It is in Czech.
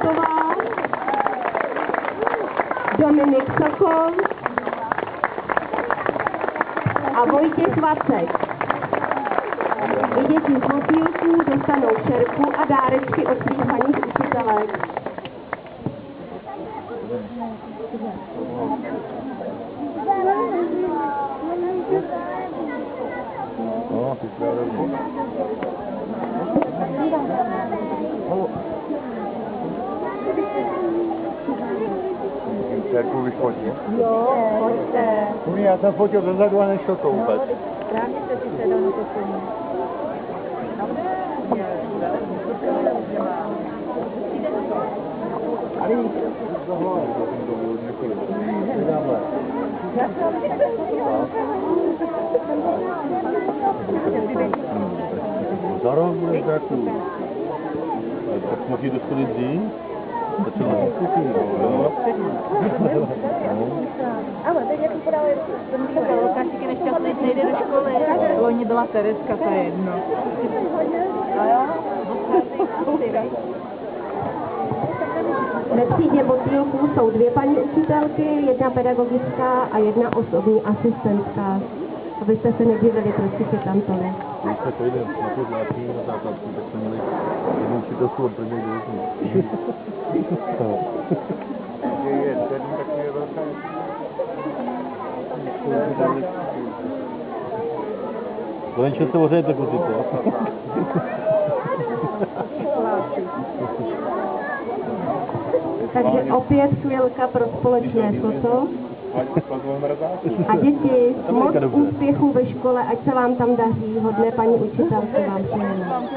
Štěpánková, Dominik Sokol a Vojtěch Vacek. I děti z motýlků dostanou šerku a dárečky od svých paních učitelek. Šerku vyfotit? Jo, pojďte. Já jsem fotil dozadu a nešlo to vůbec. Správně jste si sedal na poslení. Za rok bude taky. Tak musí dostat dřív. Ale teď jak podávají Lukášík je nešťastný, nejde do školy. Loni byla Tereska, to je jedno. Ve třídě motýlků jsou dvě paní učitelky, jedna pedagogická a jedna osobní asistentka. Abyste se nedivili, proč si tam to ne. Když jsme pojeli na tu zvláštní na základku, tak jsme měli jednu učitelku od první divizi. Je sedm takové velké. Konečně se ořejete kluci, co? Takže opět chvilka pro společné foto. A děti, moc úspěchů ve škole, ať se vám tam daří, hodné paní učitelky vám přejeme.